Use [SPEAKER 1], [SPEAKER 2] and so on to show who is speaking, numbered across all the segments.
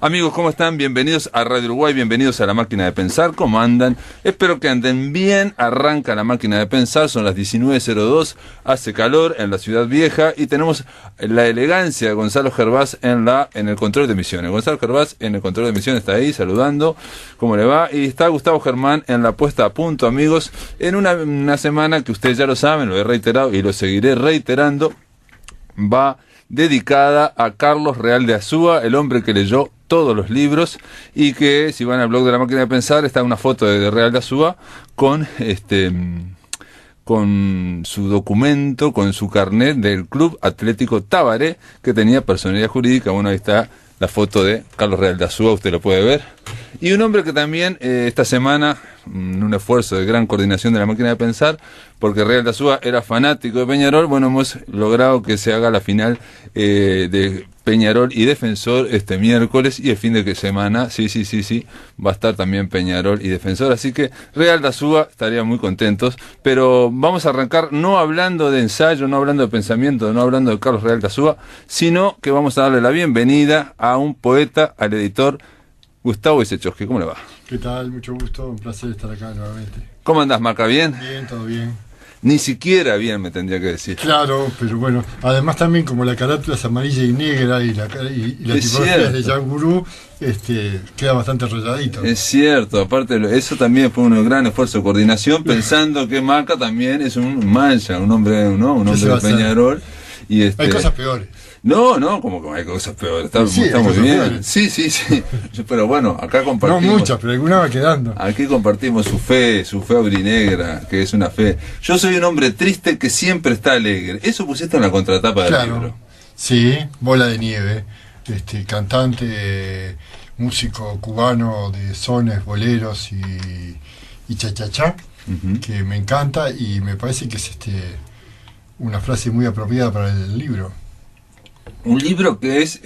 [SPEAKER 1] Amigos, ¿cómo están? Bienvenidos a Radio Uruguay, bienvenidos a La Máquina de Pensar. ¿Cómo andan? Espero que anden bien. Arranca La Máquina de Pensar, son las 19:02, hace calor en la Ciudad Vieja y tenemos la elegancia de Gonzalo Gervás en el control de emisiones. Gonzalo Gervás en el control de emisiones está ahí saludando. ¿Cómo le va? Y está Gustavo Germán en la puesta a punto, amigos, en una semana que ustedes ya lo saben, lo he reiterado y lo seguiré reiterando, va dedicada a Carlos Real de Azúa, el hombre que leyó todos los libros, y que si van al blog de La Máquina de Pensar está una foto de Real de Azúa con su documento, con su carnet del Club Atlético Tabaré, que tenía personalidad jurídica. Bueno, ahí está la foto de Carlos Real de Azúa, usted lo puede ver. Y un hombre que también esta semana, en un esfuerzo de gran coordinación de La Máquina de Pensar, porque Real de Azúa era fanático de Peñarol, bueno, hemos logrado que se haga la final de Peñarol y Defensor este miércoles, y el fin de semana, sí, va a estar también Peñarol y Defensor, así que Real de Azúa estaría muy contentos. Pero vamos a arrancar no hablando de ensayo, no hablando de pensamiento, no hablando de Carlos Real de Azúa, sino que vamos a darle la bienvenida a un poeta, al editor Gustavo Isechowski. ¿Cómo le va?
[SPEAKER 2] ¿Qué tal? Mucho gusto, un placer estar acá nuevamente.
[SPEAKER 1] ¿Cómo andás, Maca? ¿Bien?
[SPEAKER 2] Bien, todo bien.
[SPEAKER 1] Ni siquiera bien, me tendría que decir.
[SPEAKER 2] Claro, pero bueno, además también como la carátula es amarilla y negra y la tipografía es de Jean Guru, queda bastante arrolladito.
[SPEAKER 1] Es cierto, aparte eso también fue un gran esfuerzo de coordinación, pensando que Maca también es un mancha, un hombre, ¿no? Un hombre de Peñarol. Y
[SPEAKER 2] hay cosas peores.
[SPEAKER 1] No, como que hay cosas peores. Está muy bien. Peores. Sí. Pero bueno, acá compartimos.
[SPEAKER 2] No muchas, pero alguna va quedando.
[SPEAKER 1] Aquí compartimos su fe auриnegra, que es una fe. Yo soy un hombre triste que siempre está alegre. Eso pusiste en la contratapa del libro.
[SPEAKER 2] Sí, Bola de Nieve. Cantante, músico cubano de sones, boleros y cha-cha-cha, que me encanta y me parece que es una frase muy apropiada para el libro.
[SPEAKER 1] Un libro que es,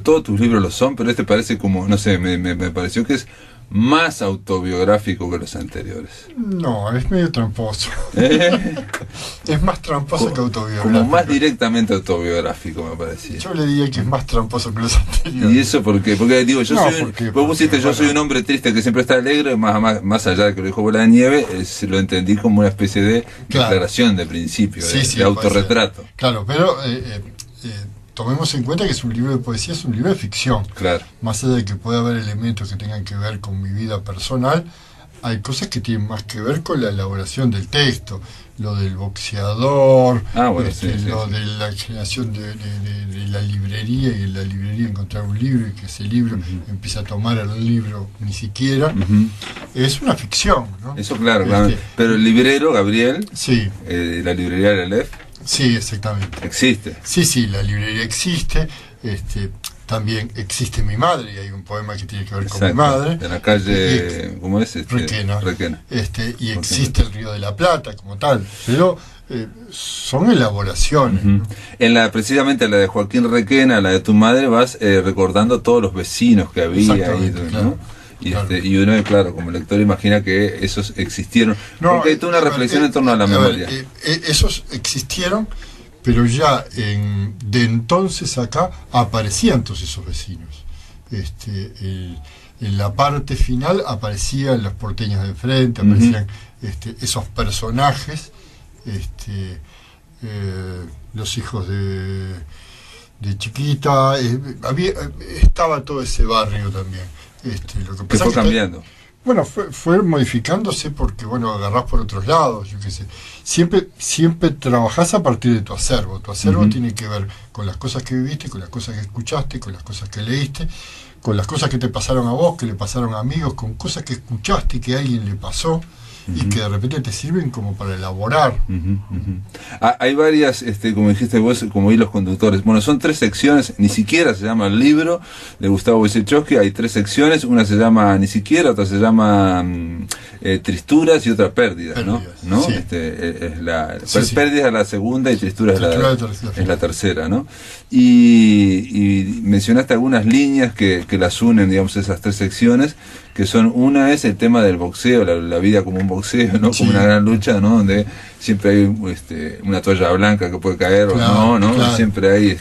[SPEAKER 1] todos tus libros lo son, pero parece como, no sé, me pareció que es más autobiográfico que los anteriores.
[SPEAKER 2] No, es medio tramposo. Es más tramposo que autobiográfico.
[SPEAKER 1] Como más directamente autobiográfico, me parecía.
[SPEAKER 2] Yo le diría que es más tramposo que los anteriores.
[SPEAKER 1] ¿Y eso por qué? Porque digo, vos pusiste yo soy un hombre triste que siempre está alegre, más allá de que lo dijo Bola de Nieve, lo entendí como una especie de declaración de principio, de autorretrato.
[SPEAKER 2] Claro, pero tomemos en cuenta que es un libro de poesía, es un libro de ficción.
[SPEAKER 1] Claro.
[SPEAKER 2] Más allá de que pueda haber elementos que tengan que ver con mi vida personal, hay cosas que tienen más que ver con la elaboración del texto. Lo del boxeador, de la generación de la librería, y en la librería encontrar un libro y que ese libro empieza a tomar el libro ni siquiera. Es una ficción, ¿no?
[SPEAKER 1] Eso claro. Pero el librero, Gabriel, la librería de Aleph,
[SPEAKER 2] sí, exactamente.
[SPEAKER 1] ¿existe?
[SPEAKER 2] Sí, la librería existe. También existe mi madre, y hay un poema que tiene que ver con mi madre.
[SPEAKER 1] De la calle, ¿cómo es?
[SPEAKER 2] Requena. Y existe el Río de la Plata como tal. Pero son elaboraciones.
[SPEAKER 1] Precisamente la de Joaquín Requena, la de tu madre, vas recordando todos los vecinos que había ahí, ¿no?
[SPEAKER 2] Claro.
[SPEAKER 1] Y uno, claro, como lector imagina que esos existieron. Porque hay toda una reflexión en torno a la memoria.
[SPEAKER 2] Esos existieron, pero ya de entonces acá aparecían todos esos vecinos. En la parte final aparecían las porteñas de enfrente, aparecían esos personajes, los hijos de Chiquita, estaba todo ese barrio también. Lo que pasa
[SPEAKER 1] fue cambiando.
[SPEAKER 2] Bueno, fue modificándose porque, agarrás por otros lados, yo qué sé. Siempre trabajás a partir de tu acervo. Tu acervo tiene que ver con las cosas que viviste, con las cosas que escuchaste, con las cosas que leíste, con las cosas que te pasaron a vos, que le pasaron a amigos, con cosas que escuchaste que a alguien le pasó y que de repente te sirven como para elaborar.
[SPEAKER 1] Hay varias, como dijiste vos, como hilos conductores. Bueno, son 3 secciones, ni siquiera se llama el libro de Gustavo Isechowski. Hay 3 secciones, una se llama Ni siquiera, otra se llama Tristuras y otra Pérdidas, ¿no?
[SPEAKER 2] Sí.
[SPEAKER 1] Pérdidas es la segunda y Tristuras es la tercera, ¿no? Y mencionaste algunas líneas que las unen, digamos, esas 3 secciones, que son, una es el tema del boxeo, la vida como un boxeo, ¿no? Como una gran lucha, ¿no? Donde siempre hay una toalla blanca que puede caer, claro, o no, ¿no? Claro, siempre hay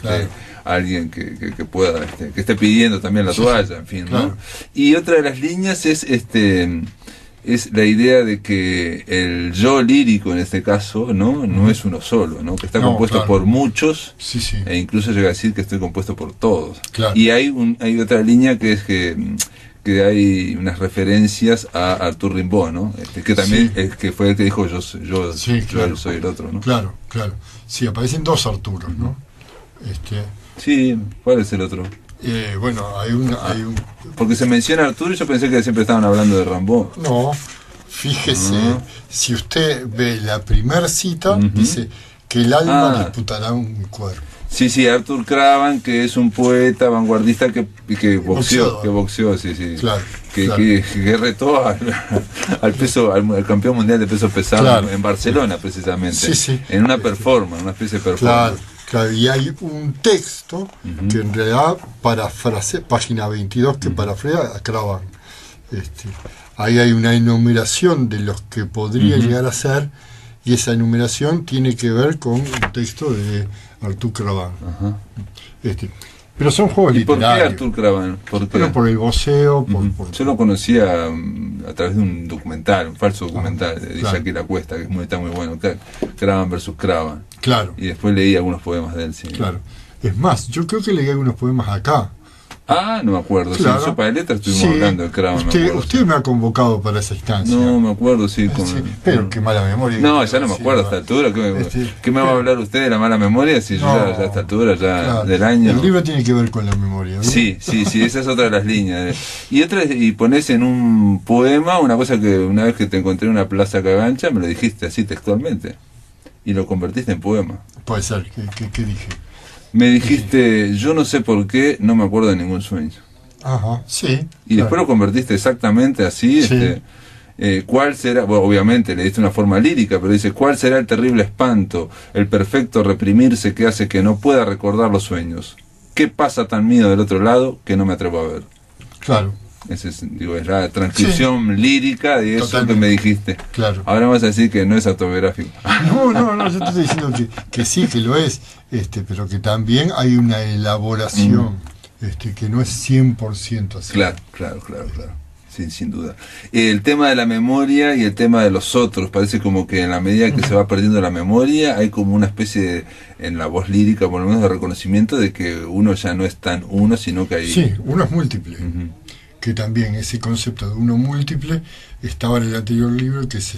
[SPEAKER 1] alguien que pueda, que esté pidiendo también la toalla, en fin,
[SPEAKER 2] claro.
[SPEAKER 1] ¿no? Y otra de las líneas es la idea de que el yo lírico en este caso no es uno solo, ¿no? Que está compuesto
[SPEAKER 2] claro.
[SPEAKER 1] por muchos,
[SPEAKER 2] sí, sí.
[SPEAKER 1] E incluso llega a decir que estoy compuesto por todos.
[SPEAKER 2] Claro.
[SPEAKER 1] Y hay otra línea que es que hay unas referencias a Arthur Rimbaud, ¿no? Que también que fue el que dijo yo
[SPEAKER 2] claro.
[SPEAKER 1] soy el otro, ¿no?
[SPEAKER 2] Claro. Sí, aparecen dos Arturos, ¿no?
[SPEAKER 1] Sí, ¿cuál es el otro?
[SPEAKER 2] Bueno, hay un...
[SPEAKER 1] Porque se menciona Arturo y yo pensé que siempre estaban hablando de Rimbaud.
[SPEAKER 2] No, fíjese, si usted ve la primera cita, dice que el alma disputará un cuerpo.
[SPEAKER 1] Sí, Arthur Cravan, que es un poeta vanguardista que boxeó, sí.
[SPEAKER 2] Claro,
[SPEAKER 1] que retó al campeón mundial de peso pesado en Barcelona, precisamente.
[SPEAKER 2] Sí.
[SPEAKER 1] En una performance, una especie de performance.
[SPEAKER 2] Claro, y hay un texto que en realidad parafrasea, página 22, que parafrasea a Cravan. Ahí hay una enumeración de los que podría llegar a ser, y esa enumeración tiene que ver con un texto de Arthur Cravan. Pero son juegos literarios.
[SPEAKER 1] ¿Por qué Arthur Cravan?
[SPEAKER 2] Por el voceo.
[SPEAKER 1] Yo lo conocía a través de un documental, un falso documental de Jackie La Cuesta, que está muy bueno. Cravan versus Cravan.
[SPEAKER 2] Claro.
[SPEAKER 1] Y después leí algunos poemas de él. Sí.
[SPEAKER 2] Claro. Es más, yo creo que leí algunos poemas acá.
[SPEAKER 1] No me acuerdo.
[SPEAKER 2] Claro.
[SPEAKER 1] Sí, en Sopa de Letras estuvimos hablando de Cravan.
[SPEAKER 2] Usted me ha convocado para esa instancia.
[SPEAKER 1] No, me acuerdo, sí.
[SPEAKER 2] Pero qué mala memoria.
[SPEAKER 1] No, ya no me acuerdo a esta altura. ¿Qué me va a hablar usted de la mala memoria si yo ya a esta altura del año?
[SPEAKER 2] El libro tiene que ver con la memoria, ¿no?
[SPEAKER 1] Sí, esa es otra de las líneas. Y pones en un poema una cosa que una vez que te encontré en una plaza Cagancha me lo dijiste así textualmente. Y lo convertiste en poema.
[SPEAKER 2] Puede ser. ¿Qué dije?
[SPEAKER 1] Me dijiste, yo no sé por qué, no me acuerdo de ningún sueño.
[SPEAKER 2] Ajá, sí.
[SPEAKER 1] Y después lo convertiste exactamente así.
[SPEAKER 2] Sí.
[SPEAKER 1] ¿Cuál será? Bueno, obviamente le diste una forma lírica, pero dice, ¿cuál será el terrible espanto, el perfecto reprimirse que hace que no pueda recordar los sueños? ¿Qué pasa tan mío del otro lado que no me atrevo a ver?
[SPEAKER 2] Claro.
[SPEAKER 1] Es la transcripción lírica de eso. Totalmente. Que me dijiste.
[SPEAKER 2] Claro.
[SPEAKER 1] Ahora vamos a decir que no es autobiográfico.
[SPEAKER 2] No, yo te estoy diciendo que sí, que lo es, pero que también hay una elaboración que no es 100% así.
[SPEAKER 1] Claro. Sin duda. El tema de la memoria y el tema de los otros, parece como que en la medida que se va perdiendo la memoria, hay como una especie en la voz lírica, por lo menos, de reconocimiento de que uno ya no es tan uno, sino que hay...
[SPEAKER 2] Sí, uno es múltiple. Que también ese concepto de uno múltiple estaba en el anterior libro, que es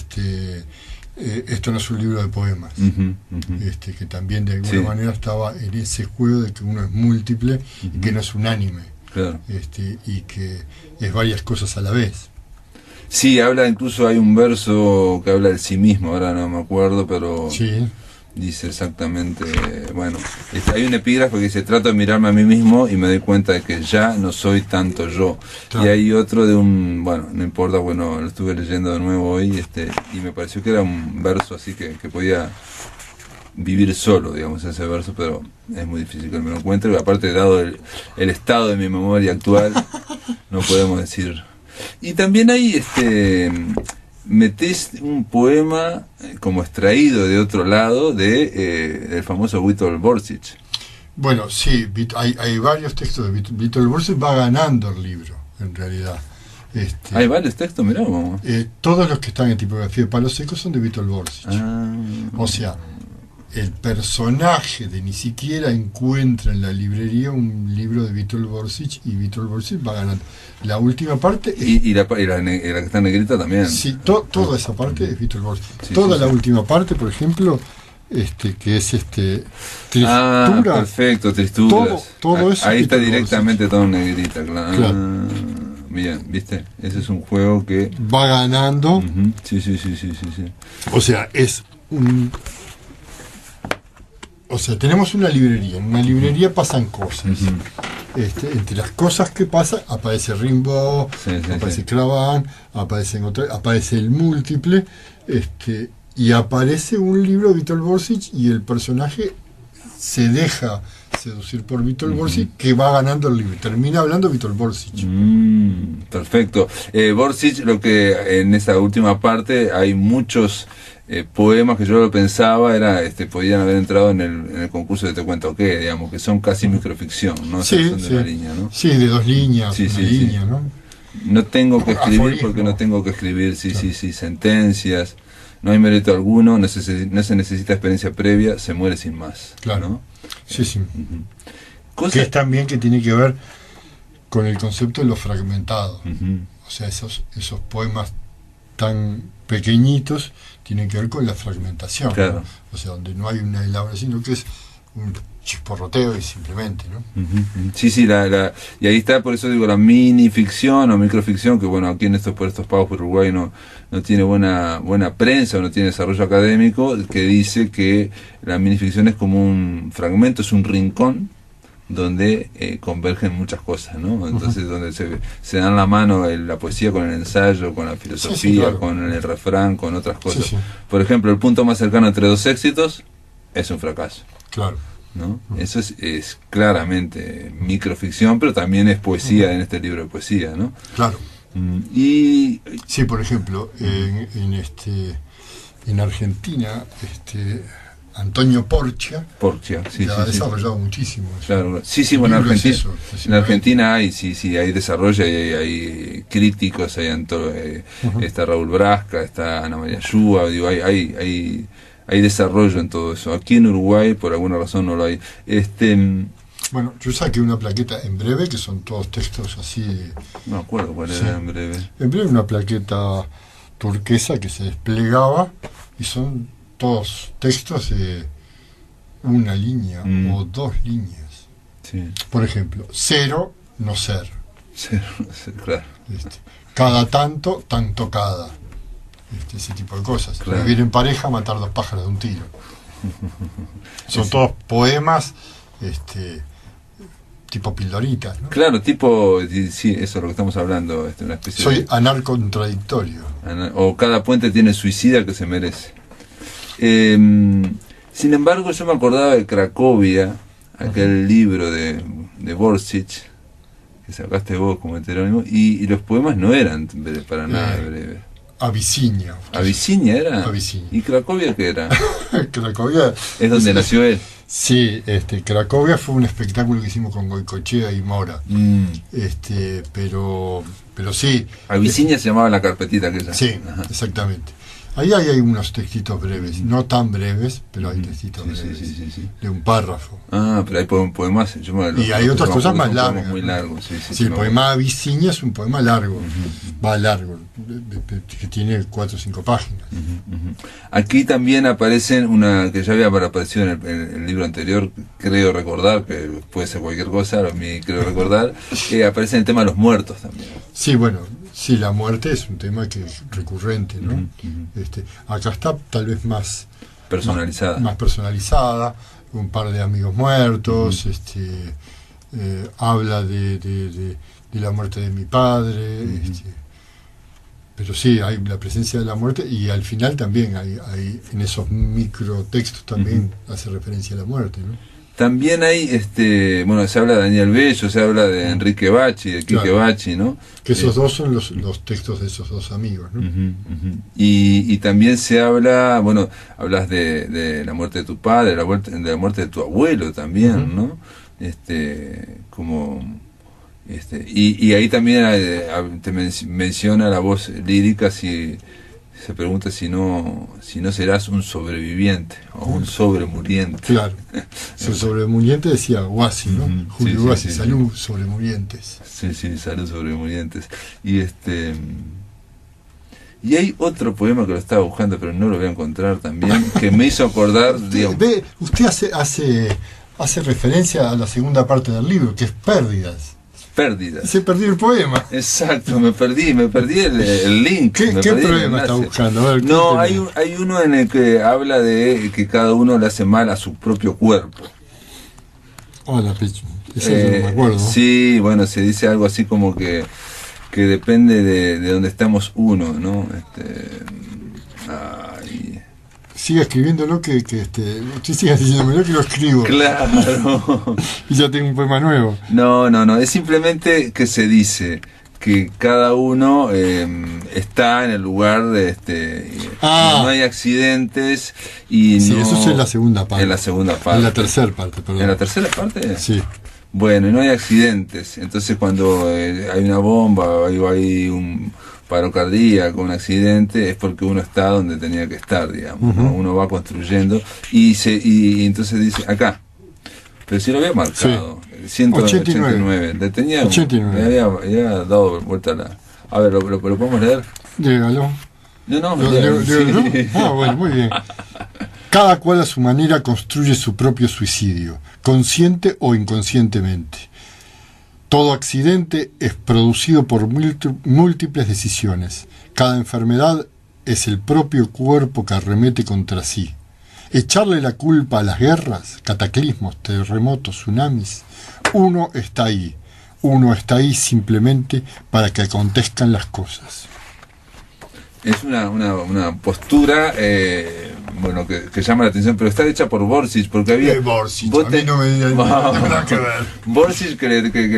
[SPEAKER 2] esto no es un libro de poemas, que también de alguna manera estaba en ese juego de que uno es múltiple y que no es unánime, y que es varias cosas a la vez.
[SPEAKER 1] Sí, incluso hay un verso que habla del sí mismo, ahora no me acuerdo, pero...
[SPEAKER 2] Sí.
[SPEAKER 1] Dice exactamente, hay un epígrafe que dice, trato de mirarme a mí mismo y me doy cuenta de que ya no soy tanto yo. Claro. Y hay otro de no importa, lo estuve leyendo de nuevo hoy, y me pareció que era un verso así que podía vivir solo, digamos, ese verso, pero es muy difícil que me lo encuentre, y aparte, dado el estado de mi memoria actual, no podemos decir. Y también hay metés un poema como extraído de otro lado del famoso Witold Borsig.
[SPEAKER 2] Bueno, sí, hay varios textos de Witold Borsig, va ganando el libro, en realidad.
[SPEAKER 1] Hay varios textos, mirá.
[SPEAKER 2] Todos los que están en tipografía de palos secos son de Witold Borsig. O sea, el personaje de ni siquiera encuentra en la librería un libro de Witold Borsig, y Witold Borsig va ganando. La última parte...
[SPEAKER 1] Y la que está en negrita también.
[SPEAKER 2] Sí, toda esa parte es Witold Borsig. Toda la última parte, por ejemplo, que es Tristura.
[SPEAKER 1] Perfecto, Tristuras.
[SPEAKER 2] Todo eso.
[SPEAKER 1] Ahí está directamente todo en negrita, claro. Bien, ¿viste? Ese es un juego que...
[SPEAKER 2] va ganando.
[SPEAKER 1] Sí.
[SPEAKER 2] O sea, es un... O sea, tenemos una librería. En una librería pasan cosas. Entre las cosas que pasan, aparece Rimbaud, aparece Cravan, aparece el múltiple, y aparece un libro de Witold Borsig, y el personaje se deja seducir por Witold Borsig, que va ganando el libro. Termina hablando Witold Borsig.
[SPEAKER 1] Perfecto. Borsig, lo que en esa última parte hay muchos poemas que yo lo pensaba podían haber entrado en el concurso de Te Cuento Qué, digamos, que son casi microficción, ¿no?
[SPEAKER 2] Sí,
[SPEAKER 1] son de una línea, ¿no?
[SPEAKER 2] Sí, de 2 líneas, una línea, ¿no?
[SPEAKER 1] No tengo que escribir porque no tengo que escribir, sentencias, no hay mérito alguno, no se necesita experiencia previa, se muere sin más.
[SPEAKER 2] Claro,
[SPEAKER 1] ¿no?
[SPEAKER 2] Sí. Que es también que tiene que ver con el concepto de lo fragmentado. O sea, esos poemas tan pequeñitos tienen que ver con la fragmentación,
[SPEAKER 1] claro.
[SPEAKER 2] ¿no? O sea, donde no hay una elaboración, sino que es un chisporroteo y simplemente, ¿no?
[SPEAKER 1] Sí, y ahí está, por eso digo, la minificción o microficción, que bueno, aquí por estos pagos por Uruguay no tiene buena prensa o no tiene desarrollo académico, que dice que la minificción es como un fragmento, es un rincón donde convergen muchas cosas, ¿no? Entonces donde se dan la mano la poesía con el ensayo, con la filosofía, claro. Con el refrán, con otras cosas. Por ejemplo, el punto más cercano entre 2 éxitos es un fracaso.
[SPEAKER 2] Claro.
[SPEAKER 1] ¿No? Eso es claramente microficción, pero también es poesía en este libro de poesía, ¿no?
[SPEAKER 2] Claro.
[SPEAKER 1] Y
[SPEAKER 2] sí, por ejemplo, en Argentina, Antonio Porcia ha desarrollado muchísimo eso.
[SPEAKER 1] Claro. Sí, bueno, en Argentina hay desarrollo, hay críticos, está Raúl Brasca, está Ana María Yúa, digo, hay desarrollo en todo eso. Aquí en Uruguay, por alguna razón, no lo hay.
[SPEAKER 2] Bueno, yo saqué una plaqueta en breve, que son todos textos así.
[SPEAKER 1] No me acuerdo cuál era en breve.
[SPEAKER 2] En breve una plaqueta turquesa que se desplegaba y son todos textos de una línea o 2 líneas.
[SPEAKER 1] Sí.
[SPEAKER 2] Por ejemplo, 0, no ser.
[SPEAKER 1] 0, no ser, claro.
[SPEAKER 2] Cada tanto, tanto cada. Ese tipo de cosas.
[SPEAKER 1] Claro.
[SPEAKER 2] Vivir en pareja, matar 2 pájaros de un tiro. Son todos poemas tipo pildoritas, ¿no?
[SPEAKER 1] Claro, tipo, sí, eso es lo que estamos hablando, una especie
[SPEAKER 2] Soy anarcontradictorio.
[SPEAKER 1] O cada puente tiene suicida que se merece. Sin embargo, yo me acordaba de Cracovia, aquel libro de Borsic, que sacaste vos como heterónimo, y los poemas no eran para nada breves.
[SPEAKER 2] Abisinia.
[SPEAKER 1] ¿Abisinia era?
[SPEAKER 2] Abisinia.
[SPEAKER 1] ¿Y Cracovia qué era?
[SPEAKER 2] Cracovia
[SPEAKER 1] es donde nació él.
[SPEAKER 2] Sí, Cracovia fue un espectáculo que hicimos con Goicoechea y Mora. Pero sí.
[SPEAKER 1] Abisinia se llamaba la carpetita aquella.
[SPEAKER 2] Sí, exactamente. Ahí hay unos textitos breves, no tan breves, pero hay textitos breves, de un párrafo.
[SPEAKER 1] Pero hay poemas.
[SPEAKER 2] Y hay otras cosas más largas.
[SPEAKER 1] Muy largos,
[SPEAKER 2] sí, el poema Abisinia es un poema largo, va largo, que tiene 4 o 5 páginas.
[SPEAKER 1] Aquí también aparecen que ya había aparecido en el libro anterior, creo recordar, que puede ser cualquier cosa, a mí creo recordar, que aparece el tema de los muertos también.
[SPEAKER 2] Sí, bueno. Sí, la muerte es un tema que es recurrente, ¿no? Acá está tal vez más
[SPEAKER 1] personalizada.
[SPEAKER 2] Más personalizada, un par de amigos muertos, habla de la muerte de mi padre, pero sí, hay la presencia de la muerte y al final también hay en esos microtextos también hace referencia a la muerte, ¿no?
[SPEAKER 1] También hay, se habla de Daniel Bello, se habla de Enrique Bachi, de Quique Bachi, ¿no?
[SPEAKER 2] Que esos dos son los textos de esos 2 amigos, ¿no?
[SPEAKER 1] Y también se habla, hablas de la muerte de tu padre, de la muerte de tu abuelo también, ¿no? Y ahí también te menciona la voz lírica, se pregunta si no serás un sobreviviente o un sobremuriente.
[SPEAKER 2] Claro. El sobremuriente decía Guasi, ¿no? Julio Guasi, salud sobremurientes.
[SPEAKER 1] Sí, salud sobremurientes. Y hay otro poema que lo estaba buscando, pero no lo voy a encontrar también, que me hizo acordar, digamos.
[SPEAKER 2] Usted hace referencia a la segunda parte del libro, que es Pérdidas.
[SPEAKER 1] Se
[SPEAKER 2] perdió el poema.
[SPEAKER 1] Exacto, me perdí el link.
[SPEAKER 2] ¿Qué problema está buscando? A ver,
[SPEAKER 1] no, hay uno en el que habla de que cada uno le hace mal a su propio cuerpo.
[SPEAKER 2] Hola, Pichu. Eso no me acuerdo.
[SPEAKER 1] Sí, se dice algo así como que depende de donde estamos uno, ¿no?
[SPEAKER 2] Siga escribiéndolo, que usted siga diciéndome que lo escribo.
[SPEAKER 1] Claro.
[SPEAKER 2] Y ya tengo un poema nuevo.
[SPEAKER 1] No, es simplemente que se dice que cada uno está en el lugar de no hay accidentes y
[SPEAKER 2] sí,
[SPEAKER 1] no,
[SPEAKER 2] eso es en la segunda parte.
[SPEAKER 1] En la segunda parte.
[SPEAKER 2] En la tercera parte, perdón.
[SPEAKER 1] ¿En la tercera parte?
[SPEAKER 2] Sí.
[SPEAKER 1] Bueno, y no hay accidentes. Entonces cuando hay una bomba o hay un paro cardíaco, un accidente, es porque uno está donde tenía que estar, digamos. ¿No? Uno va construyendo y entonces dice, acá. Pero si lo había marcado, sí. 189. Le tenía 89. Le había dado vuelta a la... A ver, ¿lo podemos leer?
[SPEAKER 2] Dígalo.
[SPEAKER 1] No,
[SPEAKER 2] sí. Ah, bueno, muy bien. Cada cual a su manera construye su propio suicidio, consciente o inconscientemente. Todo accidente es producido por múltiples decisiones. Cada enfermedad es el propio cuerpo que arremete contra sí. Echarle la culpa a las guerras, cataclismos, terremotos, tsunamis. Uno está ahí simplemente para que acontezcan las cosas.
[SPEAKER 1] Es una postura bueno que llama la atención, pero está hecha por Borges, porque había...
[SPEAKER 2] Borges, a mí no me nada que ver.
[SPEAKER 1] Borges que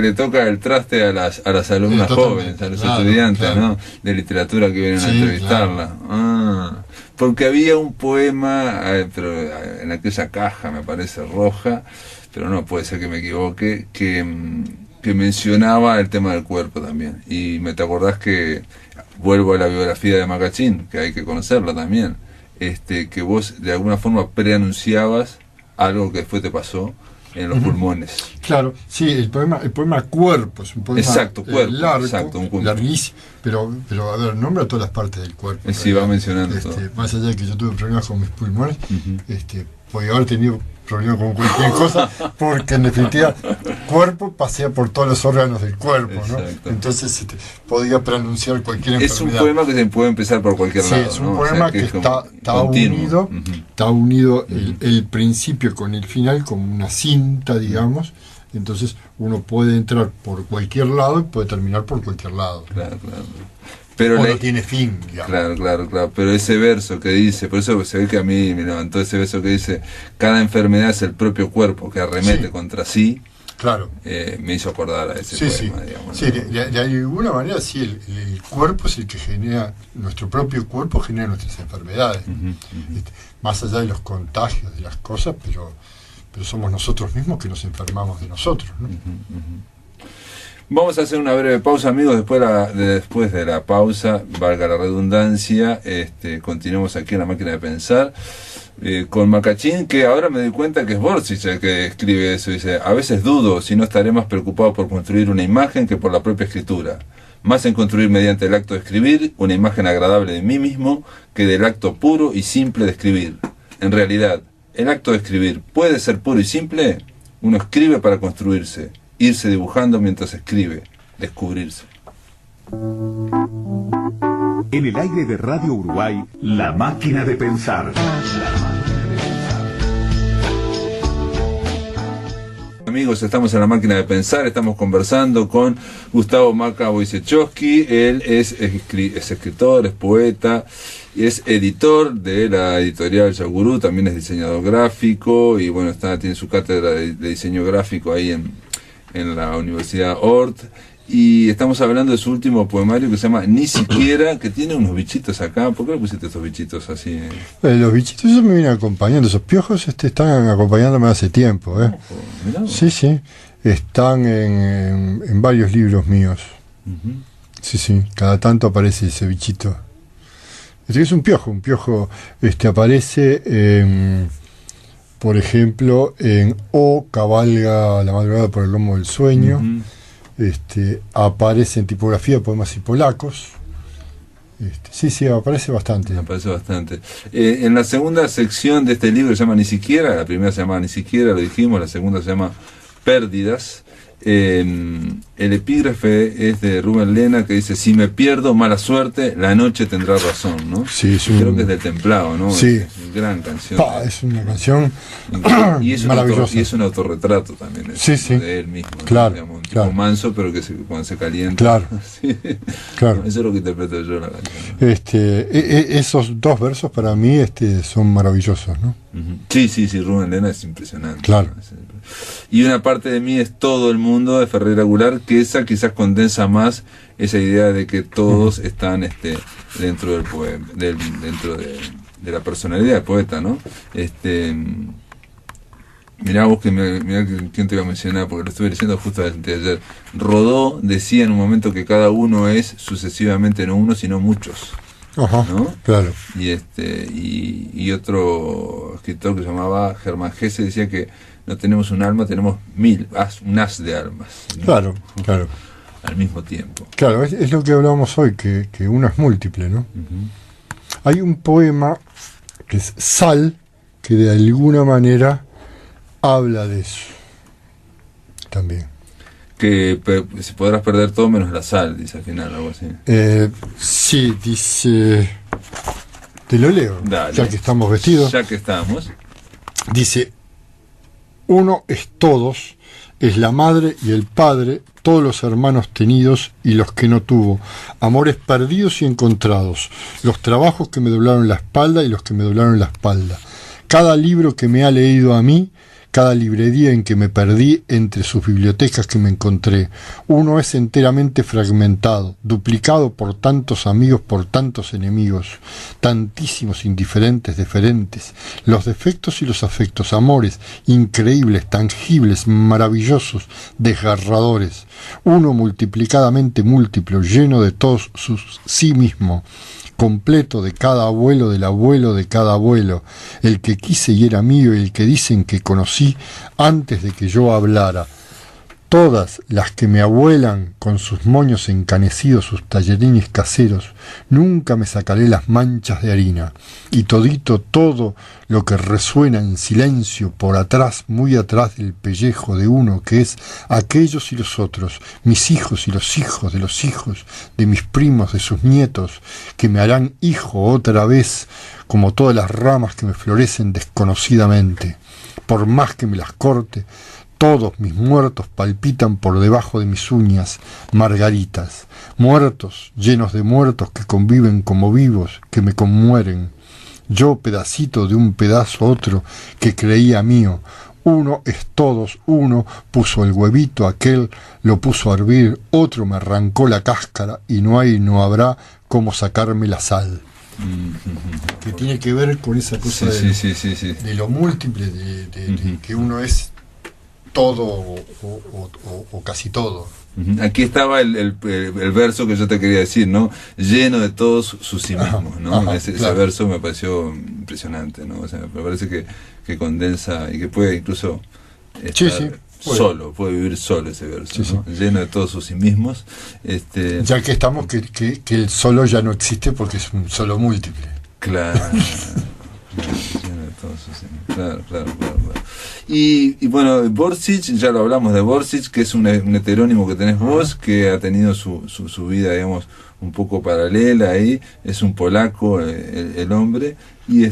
[SPEAKER 1] le toca el traste a las alumnas jóvenes, a los estudiantes, claro. ¿No? De literatura que vienen a entrevistarla. Claro. Porque había un poema, pero en aquella caja, me parece, roja, pero no puede ser que me equivoque, que mencionaba el tema del cuerpo también. Y te acordás que, vuelvo a la biografía de Macachín, que hay que conocerla también, que vos de alguna forma preanunciabas algo que después te pasó en los pulmones.
[SPEAKER 2] Claro, sí, el poema Cuerpo es un poema largo, larguísimo, pero a ver, nombra todas las partes del cuerpo.
[SPEAKER 1] Sí, va mencionando todo.
[SPEAKER 2] Más allá de que yo tuve problemas con mis pulmones, podía haber tenido problemas con cualquier cosa, porque en definitiva cuerpo pasea por todos los órganos del cuerpo, ¿no? Entonces podía pronunciar cualquier enfermedad.
[SPEAKER 1] Es un poema que se puede empezar por cualquier lado.
[SPEAKER 2] Sí, es un poema que está unido el principio con el final como una cinta, digamos. Entonces uno puede entrar por cualquier lado y puede terminar por cualquier lado.
[SPEAKER 1] Claro. Pero
[SPEAKER 2] no tiene fin, digamos.
[SPEAKER 1] Claro. Pero ese verso que dice, por eso se ve que a mí me levantó ese verso que dice, cada enfermedad es el propio cuerpo que arremete contra sí.
[SPEAKER 2] Claro.
[SPEAKER 1] Me hizo acordar a ese poema, digamos.
[SPEAKER 2] Sí, de alguna manera sí, el cuerpo es el que genera, nuestro propio cuerpo genera nuestras enfermedades. Más allá de los contagios, de las cosas, pero somos nosotros mismos que nos enfermamos de nosotros, ¿no?
[SPEAKER 1] Vamos a hacer una breve pausa, amigos. Después de la pausa, valga la redundancia, continuemos aquí en La Máquina de Pensar con Macachín, que ahora me doy cuenta que es Borges el que escribe eso. Dice: a veces dudo si no estaré más preocupado por construir una imagen que por la propia escritura, más en construir mediante el acto de escribir una imagen agradable de mí mismo que del acto puro y simple de escribir. En realidad, el acto de escribir puede ser puro y simple. Uno escribe para construirse, irse dibujando mientras escribe, descubrirse.
[SPEAKER 3] En el aire de Radio Uruguay, La Máquina de Pensar.
[SPEAKER 1] Amigos, estamos en La Máquina de Pensar, estamos conversando con Gustavo Maca Wojciechowski. Él es escritor, es poeta, es editor de la editorial Yagurú, también es diseñador gráfico y bueno, tiene su cátedra de diseño gráfico ahí en la Universidad Ort, y estamos hablando de su último poemario que se llama Ni Siquiera, que tiene unos bichitos acá. ¿Por qué le pusiste estos bichitos así?
[SPEAKER 2] Los bichitos esos me vienen acompañando, esos piojos están acompañándome hace tiempo. Sí, están en varios libros míos. Sí, cada tanto aparece ese bichito. Es un piojo aparece por ejemplo en O cabalga la madrugada por el lomo del sueño. Aparece en tipografía poemas y polacos. Sí, aparece bastante.
[SPEAKER 1] En la segunda sección de este libro se llama Ni Siquiera. La primera se llama Ni Siquiera, lo dijimos. La segunda se llama Pérdidas. El epígrafe es de Rubén Lena, que dice: si me pierdo, mala suerte, la noche tendrá razón, ¿no?
[SPEAKER 2] Sí,
[SPEAKER 1] creo que es del Templado, ¿no?
[SPEAKER 2] Sí.
[SPEAKER 1] gran canción.
[SPEAKER 2] Es una canción
[SPEAKER 1] y es
[SPEAKER 2] maravillosa.
[SPEAKER 1] Y es un autorretrato también.
[SPEAKER 2] Sí.
[SPEAKER 1] De él mismo.
[SPEAKER 2] Claro,
[SPEAKER 1] digamos, un
[SPEAKER 2] claro.
[SPEAKER 1] tipo manso, pero que cuando se calienta.
[SPEAKER 2] Claro.
[SPEAKER 1] Sí.
[SPEAKER 2] Claro.
[SPEAKER 1] Eso es lo que interpreto yo en la canción.
[SPEAKER 2] Esos dos versos para mí son maravillosos, ¿no?
[SPEAKER 1] Uh-huh. Sí, Rubén Lena es impresionante.
[SPEAKER 2] Claro.
[SPEAKER 1] Y una parte de mí es todo el mundo de Ferreira Goulart, que esa quizás condensa más esa idea de que todos están dentro del poema, dentro de la personalidad del poeta, ¿no? Mirá vos mirá quién te iba a mencionar, porque lo estuve leyendo justo ayer. Rodó decía en un momento que cada uno es sucesivamente no uno, sino muchos.
[SPEAKER 2] Ajá,
[SPEAKER 1] ¿no?
[SPEAKER 2] Claro.
[SPEAKER 1] Y otro escritor que se llamaba Germán Gese decía que no tenemos un alma, tenemos un haz de almas, ¿no? Claro. Al mismo tiempo.
[SPEAKER 2] Claro, es lo que hablábamos hoy, que uno es múltiple, ¿no? Uh-huh. Hay un poema que es Sal, que de alguna manera habla de eso también.
[SPEAKER 1] Que si podrás perder todo menos la sal, dice al final, algo así.
[SPEAKER 2] Sí, dice... Te lo leo.
[SPEAKER 1] Dale.
[SPEAKER 2] Ya que estamos vestidos.
[SPEAKER 1] Ya que estamos.
[SPEAKER 2] Dice: uno es todos, es la madre y el padre, todos los hermanos tenidos y los que no tuvo, amores perdidos y encontrados, los trabajos que me doblaron la espalda y los que me doblaron la espalda, cada libro que me ha leído a mí, cada librería en que me perdí entre sus bibliotecas que me encontré. Uno es enteramente fragmentado, duplicado por tantos amigos, por tantos enemigos, tantísimos indiferentes, deferentes, los defectos y los afectos, amores, increíbles, tangibles, maravillosos, desgarradores. Uno multiplicadamente múltiplo, lleno de todos sus sí mismo, completo de cada abuelo, del abuelo de cada abuelo, el que quise y era mío y el que dicen que conocí antes de que yo hablara. Todas las que me abuelan con sus moños encanecidos, sus tallarines caseros, nunca me sacaré las manchas de harina. Y todito todo lo que resuena en silencio por atrás, muy atrás del pellejo de uno que es aquellos y los otros, mis hijos y los hijos de mis primos, de sus nietos, que me harán hijo otra vez, como todas las ramas que me florecen desconocidamente. Por más que me las corte, todos mis muertos palpitan por debajo de mis uñas, margaritas, muertos llenos de muertos que conviven como vivos, que me conmueren. Yo, pedacito de un pedazo otro que creía mío, uno es todos, uno puso el huevito aquel, lo puso a hervir, otro me arrancó la cáscara y no habrá cómo sacarme la sal. Que tiene que ver con esa cosa de lo múltiple, de que uno es todo o casi todo.
[SPEAKER 1] Aquí estaba el verso que yo te quería decir, ¿no? Lleno de todos sus sí mismos, ¿no? Ese verso me pareció impresionante, ¿no? O sea, me parece que condensa y que puede incluso estar solo, puede vivir solo ese verso, ¿no? Lleno de todos sus sí mismos.
[SPEAKER 2] Ya que estamos, que el solo ya no existe porque es un solo múltiple.
[SPEAKER 1] Claro. Claro. Y bueno, Borsic, ya lo hablamos de Borsic, que es un heterónimo que tenés vos, que ha tenido su vida, digamos, un poco paralela ahí. Es un polaco, el hombre, y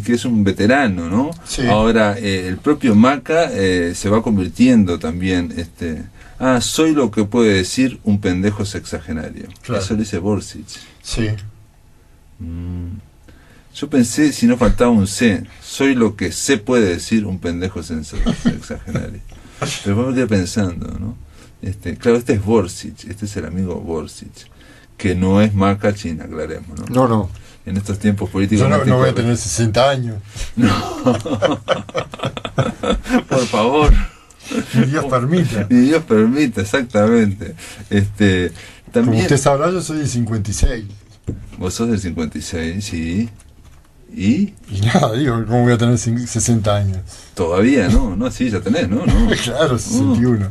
[SPEAKER 1] que es un veterano, ¿no? Sí. Ahora, el propio Maca se va convirtiendo también, soy lo que puede decir un pendejo sexagenario. Claro. Eso lo dice Borsic.
[SPEAKER 2] Sí.
[SPEAKER 1] Yo pensé, si no faltaba un C, soy lo que se puede decir un pendejo sexagenario. Pero después me quedé pensando, ¿no? Claro, este es Borsic, este es el amigo Borsic, que no es Maca China, aclaremos, ¿no?
[SPEAKER 2] No.
[SPEAKER 1] En estos tiempos políticos...
[SPEAKER 2] Yo no voy a tener 60 años.
[SPEAKER 1] No. Por favor.
[SPEAKER 2] Ni Dios permita.
[SPEAKER 1] Ni Dios permita, exactamente. También...
[SPEAKER 2] Como usted sabrá, yo soy del 56.
[SPEAKER 1] Vos sos del 56, sí. ¿Y
[SPEAKER 2] nada, digo, ¿cómo voy a tener 60 años?
[SPEAKER 1] Todavía, ¿no? Sí, ya tenés, ¿no?
[SPEAKER 2] Claro, 61.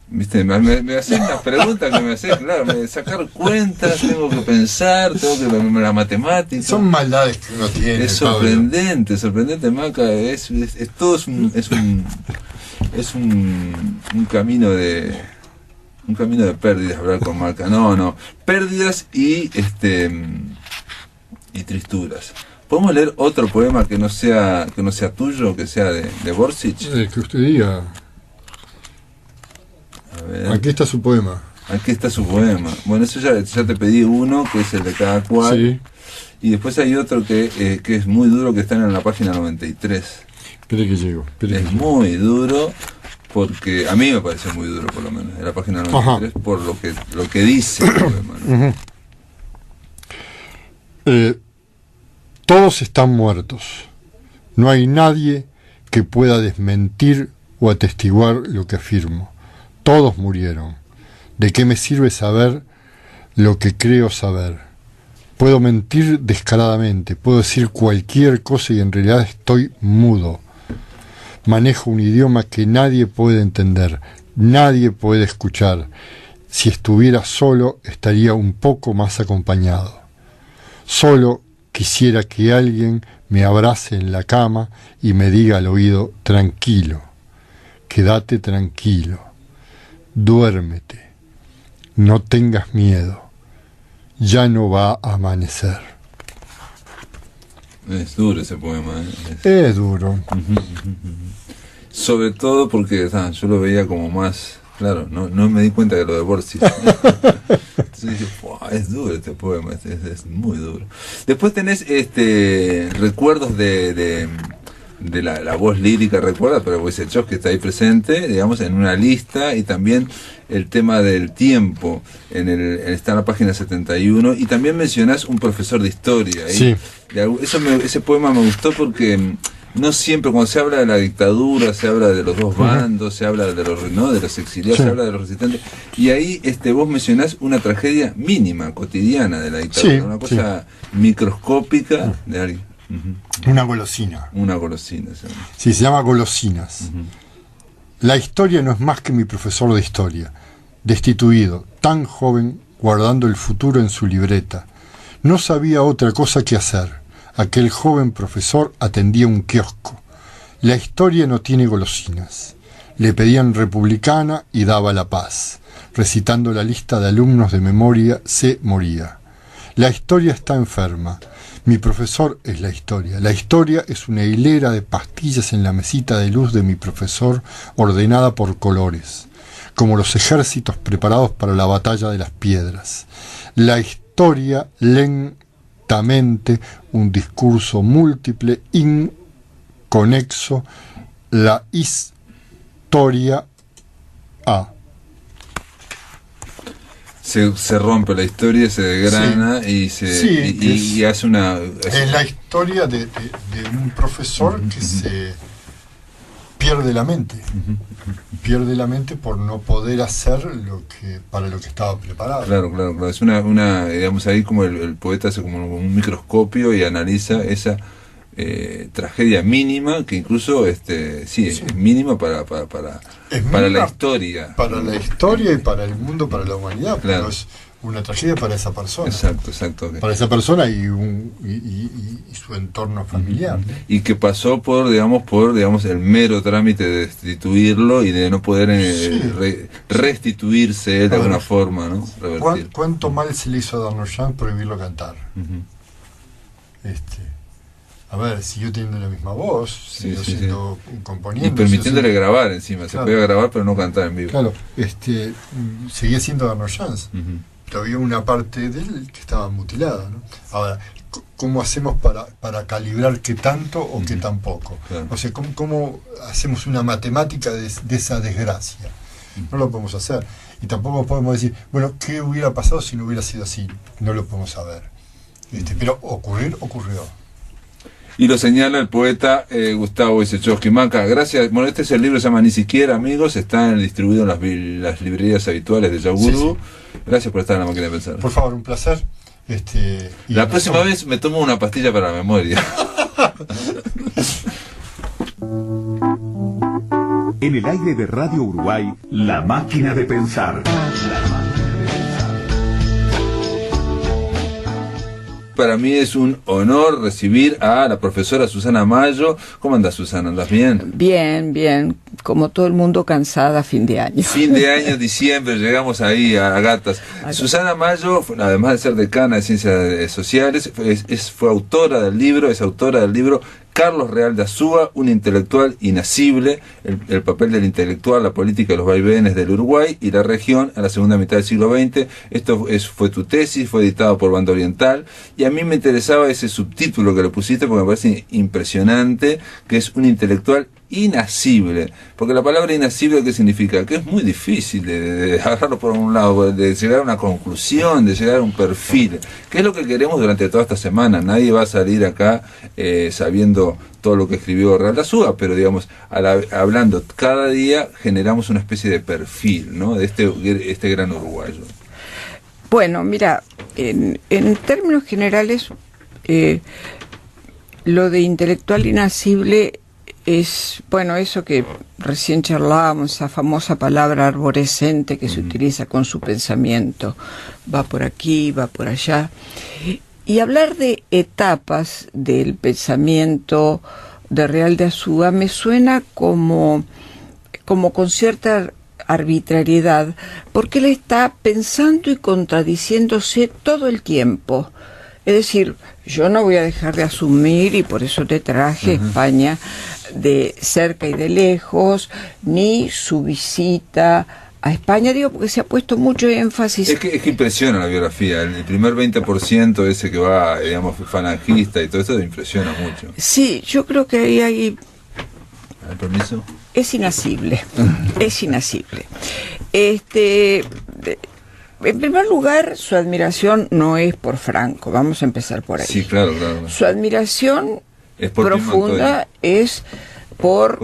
[SPEAKER 1] Viste, me hacen las preguntas que me hacen, claro, sacar cuentas, tengo que pensar, tengo que ver la matemática.
[SPEAKER 2] Son maldades que uno tiene.
[SPEAKER 1] Es sorprendente, Maca, es todo es un camino de pérdidas hablar con Maca. No, pérdidas y tristuras, ¿Podemos leer otro poema que no sea tuyo, que sea de Borsic?
[SPEAKER 2] Que usted diga.
[SPEAKER 1] A ver.
[SPEAKER 2] Aquí está su poema.
[SPEAKER 1] Aquí está su poema. Bueno, eso ya te pedí uno, que es el de cada cual.
[SPEAKER 2] Sí.
[SPEAKER 1] Y después hay otro que es muy duro, que está en la página 93.
[SPEAKER 2] Espere que llego.
[SPEAKER 1] Es muy duro, porque a mí me parece muy duro, por lo menos, en la página 93, ajá, por lo que dice el poema, ¿no?
[SPEAKER 2] Todos están muertos. No hay nadie que pueda desmentir o atestiguar lo que afirmo. Todos murieron. ¿De qué me sirve saber lo que creo saber? Puedo mentir descaradamente, puedo decir cualquier cosa y en realidad estoy mudo. Manejo un idioma que nadie puede entender, nadie puede escuchar. Si estuviera solo, estaría un poco más acompañado. Solo quisiera que alguien me abrace en la cama y me diga al oído, tranquilo, quédate tranquilo, duérmete, no tengas miedo, ya no va a amanecer.
[SPEAKER 1] Es duro ese poema,
[SPEAKER 2] Es duro.
[SPEAKER 1] Sobre todo porque yo lo veía como más... Claro, no me di cuenta de lo de Borsic. Entonces dije, es duro este poema, es muy duro. Después tenés recuerdos de la voz lírica, recuerda, pero Wojciechowski está ahí presente, digamos, en una lista, y también el tema del tiempo, está en la página 71, y también mencionás un profesor de historia.
[SPEAKER 2] Sí.
[SPEAKER 1] Ese poema me gustó porque... No siempre, cuando se habla de la dictadura, se habla de los dos bandos, se habla de los exiliados, sí, se habla de los resistentes, y ahí vos mencionás una tragedia mínima, cotidiana de la dictadura, sí, una cosa microscópica de alguien.
[SPEAKER 2] Una golosina.
[SPEAKER 1] Una golosina, ¿sí?
[SPEAKER 2] Sí, se llama Golosinas. La historia no es más que mi profesor de historia, destituido, tan joven, guardando el futuro en su libreta. No sabía otra cosa que hacer. Aquel joven profesor atendía un kiosco. La historia no tiene golosinas. Le pedían republicana y daba la paz. Recitando la lista de alumnos de memoria, se moría. La historia está enferma. Mi profesor es la historia. La historia es una hilera de pastillas en la mesita de luz de mi profesor, ordenada por colores, como los ejércitos preparados para la batalla de las piedras. La historia un discurso múltiple, inconexo, la historia A.
[SPEAKER 1] Se rompe la historia, se desgrana, sí, y hace una...
[SPEAKER 2] Es la historia de un profesor que se pierde la mente. Pierde la mente por no poder hacer para lo que estaba preparado.
[SPEAKER 1] Claro. Es una digamos, ahí como el poeta hace como un microscopio y analiza esa tragedia mínima, que incluso es mínima para la historia.
[SPEAKER 2] Para la historia y para el mundo, para la humanidad, claro. Pero es una tragedia para esa persona.
[SPEAKER 1] Exacto.
[SPEAKER 2] Para esa persona y su entorno familiar.
[SPEAKER 1] Y que pasó por el mero trámite de destituirlo y de no poder restituirse de alguna forma, ¿no?
[SPEAKER 2] ¿Cuánto mal se le hizo a Darnoyan prohibirlo cantar? A ver, siguió teniendo la misma voz, siguió siendo componiendo.
[SPEAKER 1] Y permitiéndole grabar encima, claro. Se podía grabar pero no cantar en vivo.
[SPEAKER 2] Claro, seguía siendo Darnoyan. Pero había una parte de él que estaba mutilada, ¿no? Ahora, ¿cómo hacemos para calibrar qué tanto o qué tan poco? Claro. O sea, ¿cómo hacemos una matemática de esa desgracia? No lo podemos hacer. Y tampoco podemos decir, bueno, ¿qué hubiera pasado si no hubiera sido así? No lo podemos saber. Pero ocurrió.
[SPEAKER 1] Y lo señala el poeta Gustavo Wojciechowski. Maca, gracias. Bueno, este es el libro, se llama Ni siquiera, amigos. Está distribuido en las librerías habituales de Yagurú. Sí. Gracias por estar en La Máquina de Pensar.
[SPEAKER 2] Por favor, un placer.
[SPEAKER 1] La próxima vez me tomo una pastilla para la memoria.
[SPEAKER 3] En el aire de Radio Uruguay, La Máquina de Pensar.
[SPEAKER 1] Para mí es un honor recibir a la profesora Susana Mayo. ¿Cómo andas, Susana? ¿Andas bien?
[SPEAKER 4] Bien. como todo el mundo, cansada, fin de año.
[SPEAKER 1] Fin de año, diciembre, llegamos ahí a gatas. Susana Mayo, además de ser decana de Ciencias Sociales, fue autora del libro, es autora del libro Carlos Real de Azúa, un intelectual inacible, el papel del intelectual, la política y los vaivenes del Uruguay y la región a la segunda mitad del siglo XX. Esto fue tu tesis, fue editado por Banda Oriental, y a mí me interesaba ese subtítulo que le pusiste porque me parece impresionante, que es un intelectual inacible, porque la palabra inacible, ¿qué significa? Que es muy difícil de agarrarlo por un lado, de llegar a una conclusión, de llegar a un perfil, que es lo que queremos durante toda esta semana. Nadie va a salir acá sabiendo todo lo que escribió Real de Azúa, pero digamos, hablando cada día generamos una especie de perfil, ¿no?, de este gran uruguayo.
[SPEAKER 4] Bueno, mira, en términos generales, lo de intelectual inacible es, bueno, eso que recién charlábamos, esa famosa palabra arborescente que se utiliza con su pensamiento, va por aquí, va por allá, y hablar de etapas del pensamiento de Real de Azúa me suena como con cierta arbitrariedad, porque él está pensando y contradiciéndose todo el tiempo. Es decir, yo no voy a dejar de asumir, y por eso te traje España de cerca y de lejos, ni su visita a España, digo, porque se ha puesto mucho énfasis.
[SPEAKER 1] Es que impresiona la biografía, el primer 20% ese que va, digamos, falangista y todo eso impresiona mucho.
[SPEAKER 4] Sí, yo creo que ahí hay...
[SPEAKER 1] ¿El permiso?
[SPEAKER 4] Es inacible, es inacible. En primer lugar, su admiración no es por Franco, vamos a empezar por ahí.
[SPEAKER 1] Sí, claro, claro.
[SPEAKER 4] Su admiración
[SPEAKER 1] es por
[SPEAKER 4] profunda es por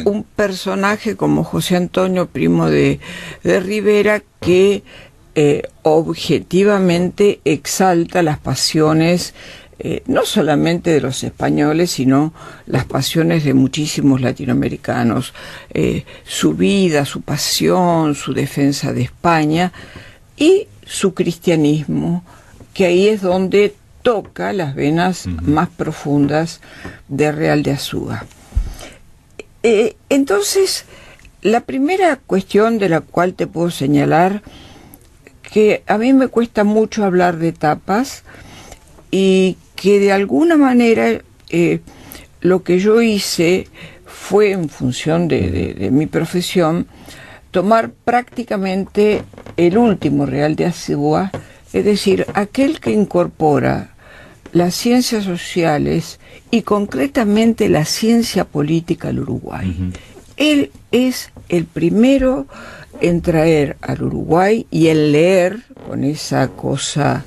[SPEAKER 4] un personaje como José Antonio, primo de Rivera, que objetivamente exalta las pasiones, no solamente de los españoles, sino las pasiones de muchísimos latinoamericanos, su vida, su pasión, su defensa de España y su cristianismo, que ahí es donde toca las venas más profundas de Real de Azúa. Entonces, la primera cuestión de la cual te puedo señalar, que a mí me cuesta mucho hablar de etapas, y que de alguna manera lo que yo hice fue, en función de mi profesión, tomar prácticamente el último Real de Azúa, es decir, aquel que incorpora las ciencias sociales y concretamente la ciencia política al Uruguay. Él es el primero en traer al Uruguay y en leer, con esa cosa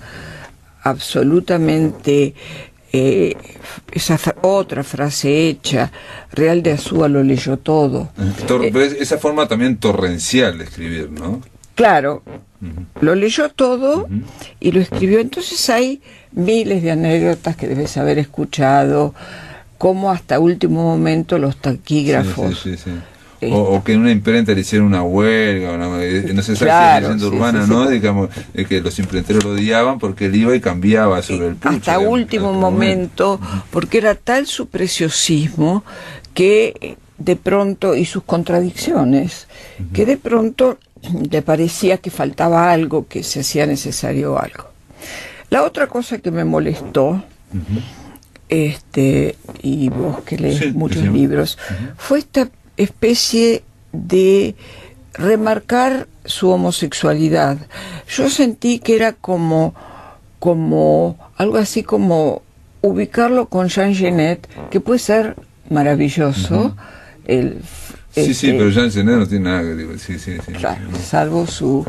[SPEAKER 4] absolutamente, esa otra frase hecha, Real de Azúa lo leyó todo.
[SPEAKER 1] Esa forma también torrencial de escribir, ¿no?
[SPEAKER 4] Claro, lo leyó todo y lo escribió. Entonces hay miles de anécdotas que debes haber escuchado, como hasta último momento los taquígrafos.
[SPEAKER 1] Sí. O que en una imprenta le hicieron una huelga, no sé si es leyenda urbana, ¿no? Digamos, que los imprenteros lo odiaban porque él iba y cambiaba sobre el pucho.
[SPEAKER 4] Hasta último momento, porque era tal su preciosismo que de pronto, y sus contradicciones, que de pronto le parecía que faltaba algo, que se hacía necesario algo. La otra cosa que me molestó, y vos que lees muchos libros, fue esta especie de remarcar su homosexualidad. Yo sentí que era como algo así como ubicarlo con Jean Genet, que puede ser maravilloso.
[SPEAKER 1] Pero Jean Genet no tiene nada que decir.
[SPEAKER 4] Claro, salvo su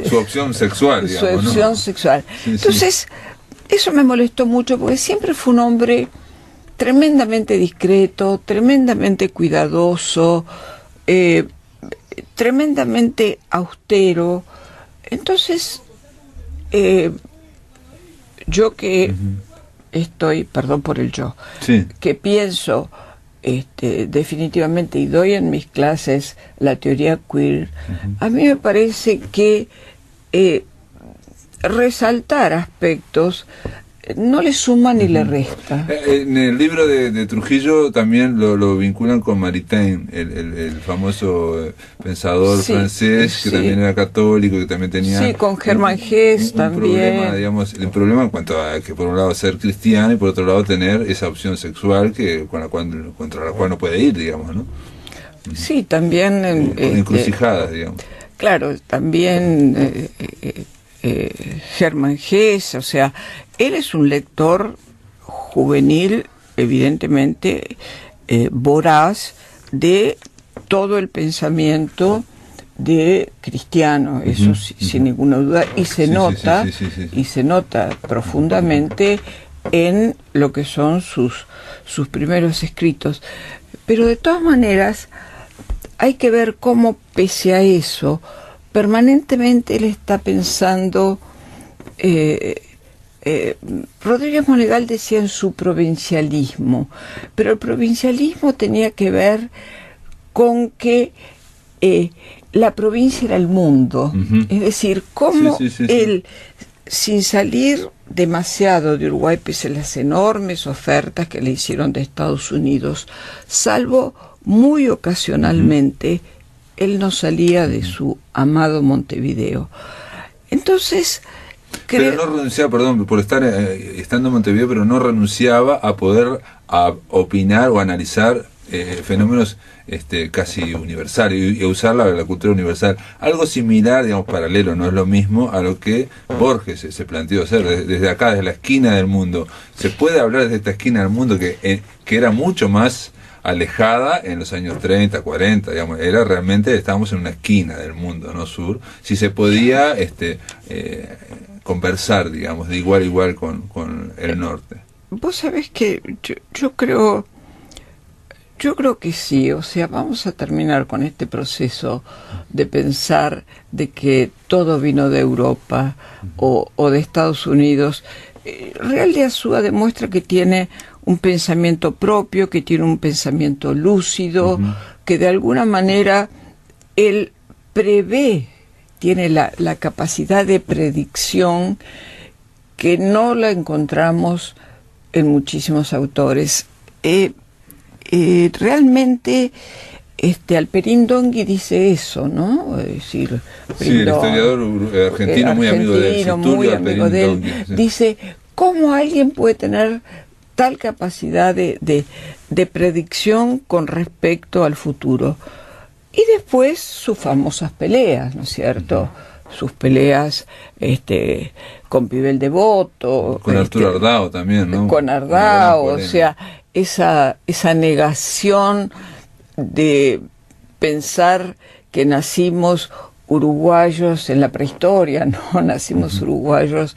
[SPEAKER 1] su opción sexual, digamos,
[SPEAKER 4] su opción sexual. Entonces, eso me molestó mucho, porque siempre fue un hombre tremendamente discreto, tremendamente cuidadoso, tremendamente austero. Entonces, yo que estoy, perdón por el yo, que pienso definitivamente, y doy en mis clases la teoría queer, a mí me parece que resaltar aspectos no le suma ni le resta.
[SPEAKER 1] En el libro de Trujillo también lo vinculan con Maritain, el famoso pensador francés, que también era católico, que también tenía...
[SPEAKER 4] Sí, con Germán Gess también.
[SPEAKER 1] Problema, digamos, el problema en cuanto a que por un lado ser cristiano y por otro lado tener esa opción sexual contra la cual no puede ir, digamos, ¿no?
[SPEAKER 4] Sí, también...
[SPEAKER 1] encrucijadas, digamos.
[SPEAKER 4] Claro, también... Germán Gess, o sea, él es un lector juvenil, evidentemente voraz de todo el pensamiento de cristiano, eso sin ninguna duda, y se nota profundamente en lo que son sus primeros escritos. Pero de todas maneras hay que ver cómo, pese a eso, permanentemente él está pensando, Rodríguez Monegal decía en su provincialismo, pero el provincialismo tenía que ver con que la provincia era el mundo, es decir, cómo él, sin salir demasiado de Uruguay, pese a las enormes ofertas que le hicieron de Estados Unidos, salvo muy ocasionalmente, él no salía de su amado Montevideo. Entonces...
[SPEAKER 1] Pero no renunciaba, perdón, por estar estando en Montevideo, pero no renunciaba a poder opinar o analizar fenómenos casi universales y usar la cultura universal. Algo similar, digamos, paralelo, no es lo mismo a lo que Borges se planteó hacer desde acá, desde la esquina del mundo. Se puede hablar desde esta esquina del mundo que era mucho más alejada en los años 30, 40, digamos, era realmente, estábamos en una esquina del mundo, no sur, si se podía conversar, digamos, de igual a igual con el norte.
[SPEAKER 4] Vos sabés que yo creo que sí, o sea, vamos a terminar con este proceso de pensar de que todo vino de Europa o de Estados Unidos. Real de Azúa demuestra que tiene un pensamiento propio, que tiene un pensamiento lúcido, que de alguna manera él prevé, tiene la capacidad de predicción que no la encontramos en muchísimos autores. Realmente Alperín Dongui dice eso, ¿no? Es decir,
[SPEAKER 1] el historiador argentino muy amigo de él,
[SPEAKER 4] dice, ¿cómo alguien puede tener tal capacidad de predicción con respecto al futuro? Y después sus famosas peleas, ¿no es cierto? Sus peleas con Pibel Devoto,
[SPEAKER 1] con Arturo Ardao también, ¿no?
[SPEAKER 4] Con Ardao, o sea, esa negación de pensar que nacimos uruguayos en la prehistoria, no nacimos uruguayos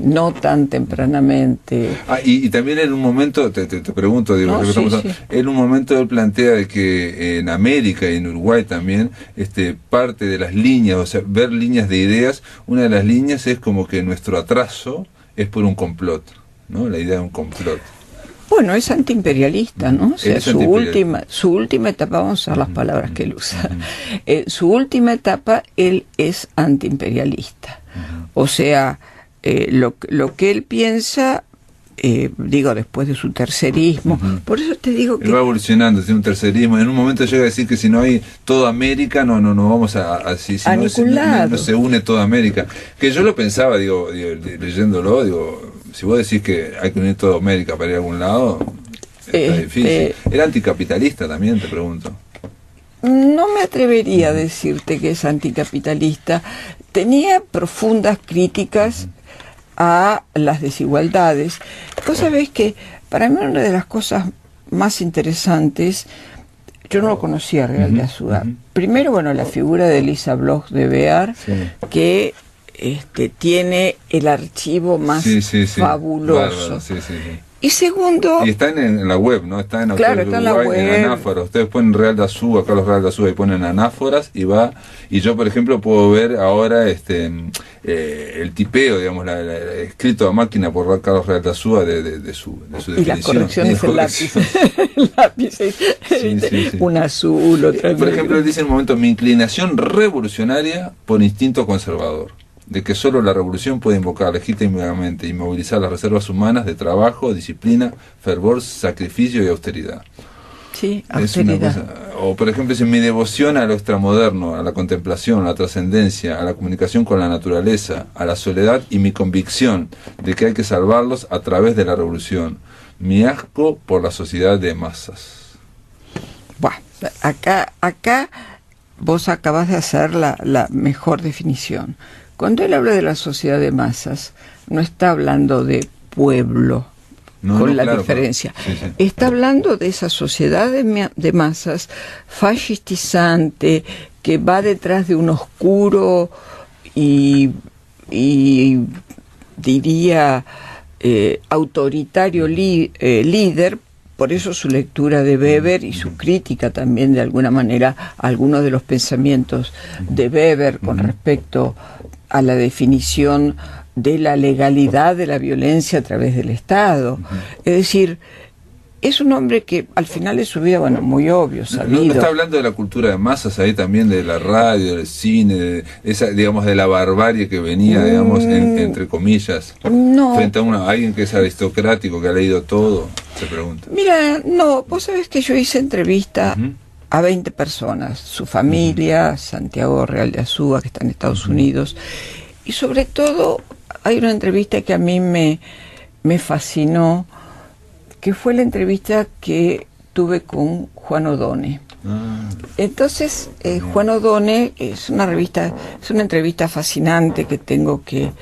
[SPEAKER 4] no tan tempranamente.
[SPEAKER 1] Y también en un momento, te pregunto, digo, en un momento él plantea de que en América y en Uruguay también, parte de las líneas, o sea, ver líneas de ideas, una de las líneas es como que nuestro atraso es por un complot, ¿no? La idea de un complot.
[SPEAKER 4] Bueno, es antiimperialista, ¿no? O sea, su última etapa, vamos a usar las palabras que él usa, su última etapa, él es antiimperialista. O sea, lo que él piensa, digo, después de su tercerismo, por eso te digo que...
[SPEAKER 1] Él va evolucionando, tiene un tercerismo, en un momento llega a decir que si no hay toda América, no vamos si no se une toda América. Que yo lo pensaba, digo leyéndolo, digo... Si vos decís que hay que unir toda América para ir a algún lado, está difícil. ¿Era anticapitalista también, te pregunto?
[SPEAKER 4] No me atrevería a decirte que es anticapitalista. Tenía profundas críticas a las desigualdades. Vos sabés que para mí una de las cosas más interesantes, yo no lo conocía Real de Azúa. Primero, bueno, la figura de Elisa Bloch de Bear, que... tiene el archivo más fabuloso.
[SPEAKER 1] Bárbaro,
[SPEAKER 4] Y segundo...
[SPEAKER 1] Y está en la web, ¿no? Está en
[SPEAKER 4] Claro, está en la web.
[SPEAKER 1] En Anáforas. Ustedes ponen Real de Azúa, Carlos Real de Azúa, y ponen Anáforas, y va... Y yo, por ejemplo, puedo ver ahora el tipeo, digamos, escrito a máquina por Carlos Real de Azúa de su definición.
[SPEAKER 4] Y las correcciones en lápiz. Un azul, otra...
[SPEAKER 1] Por ejemplo, él dice en un momento, mi inclinación revolucionaria por instinto conservador. de que solo la revolución puede invocar legítimamente y movilizar las reservas humanas de trabajo, disciplina, fervor, sacrificio y austeridad.
[SPEAKER 4] Sí, austeridad.
[SPEAKER 1] O por ejemplo, mi devoción a lo extramoderno, a la contemplación, a la trascendencia, a la comunicación con la naturaleza, a la soledad y mi convicción de que hay que salvarlos a través de la revolución. Mi asco por la sociedad de masas.
[SPEAKER 4] Bueno, acá vos acabas de hacer la mejor definición. Cuando él habla de la sociedad de masas, no está hablando de pueblo, claro, diferencia. Claro. Sí, sí. Está hablando de esa sociedad de masas fascistizante que va detrás de un oscuro y diría autoritario líder. Por eso su lectura de Weber y su crítica también de alguna manera a algunos de los pensamientos de Weber con respecto a la definición de la legalidad de la violencia a través del Estado. Es decir, es un hombre que al final de su vida, bueno, muy obvio, sabido.
[SPEAKER 1] No está hablando de la cultura de masas ahí también, de la radio, del cine, de esa, digamos, de la barbarie que venía, digamos, entre comillas, frente a alguien que es aristocrático, que ha leído todo, se pregunta.
[SPEAKER 4] Mira, no, vos sabés que yo hice entrevista a 20 personas, su familia, Santiago Real de Azúa, que está en Estados Unidos, y sobre todo hay una entrevista que a mí me fascinó, que fue la entrevista que tuve con Juan Odone. Entonces, Juan Odone es una entrevista fascinante que tengo que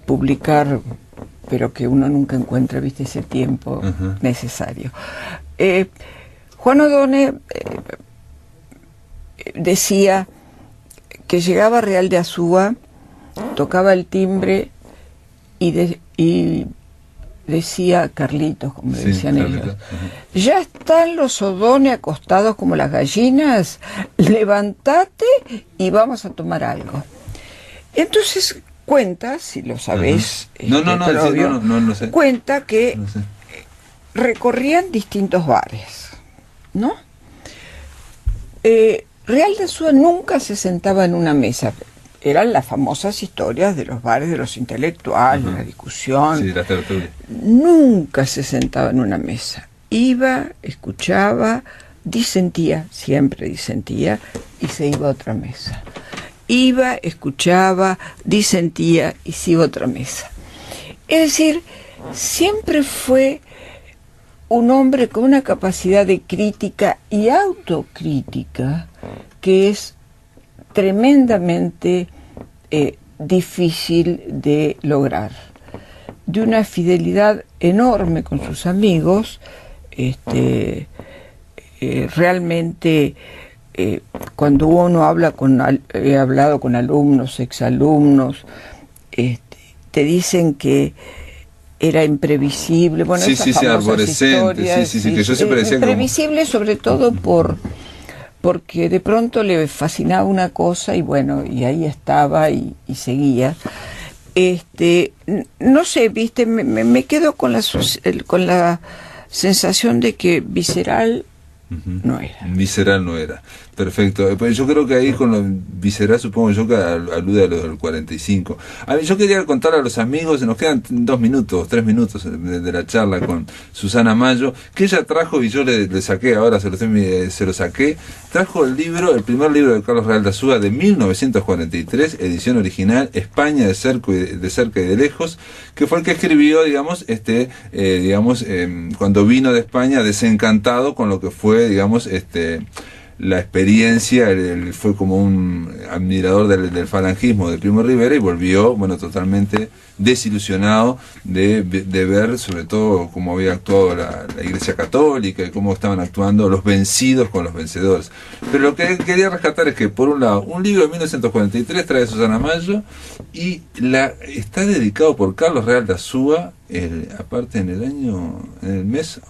[SPEAKER 4] publicar, pero que uno nunca encuentra, viste, ese tiempo necesario. Juan Odone decía que llegaba a Real de Azúa, tocaba el timbre y decía Carlitos, como le decían ellos, ya están los Odone acostados como las gallinas, levantate y vamos a tomar algo. Entonces cuenta, si lo sabés,
[SPEAKER 1] no sé.
[SPEAKER 4] Cuenta que recorrían distintos bares, ¿no? Real de Azúa nunca se sentaba en una mesa. Eran las famosas historias de los bares de los intelectuales, la discusión.
[SPEAKER 1] Sí, la tertulia.
[SPEAKER 4] Nunca se sentaba en una mesa. Iba, escuchaba, disentía, siempre disentía, y se iba a otra mesa. Iba, escuchaba, disentía y se iba a otra mesa. Es decir, siempre fue un hombre con una capacidad de crítica y autocrítica que es tremendamente difícil de lograr, de una fidelidad enorme con sus amigos. Realmente cuando uno habla he hablado con alumnos, exalumnos, te dicen que era imprevisible, bueno, esas famosas historias,
[SPEAKER 1] que yo siempre decía
[SPEAKER 4] imprevisible como... sobre todo porque de pronto le fascinaba una cosa y bueno, y ahí estaba y seguía. No sé, viste, me quedo con la sensación de que visceral no era.
[SPEAKER 1] Visceral no era. Perfecto. Pues yo creo que ahí con lo visceral supongo yo que alude a lo del 45. A mí, yo quería contar a los amigos, nos quedan 3 minutos de la charla con Susana Mayo, que ella trajo, y yo le saqué, ahora se lo saqué, trajo el primer libro de Carlos Real de Azúa de 1943, edición original, España de cerca y de lejos, que fue el que escribió, digamos, cuando vino de España desencantado con lo que fue, digamos, la experiencia. Él fue como un admirador del falangismo de Primo de Rivera y volvió, bueno, totalmente desilusionado de ver sobre todo cómo había actuado la Iglesia Católica y cómo estaban actuando los vencidos con los vencedores. Pero lo que quería rescatar es que, por un lado, un libro de 1943 trae Susana Mayo y está dedicado por Carlos Real de Azúa, aparte en el mes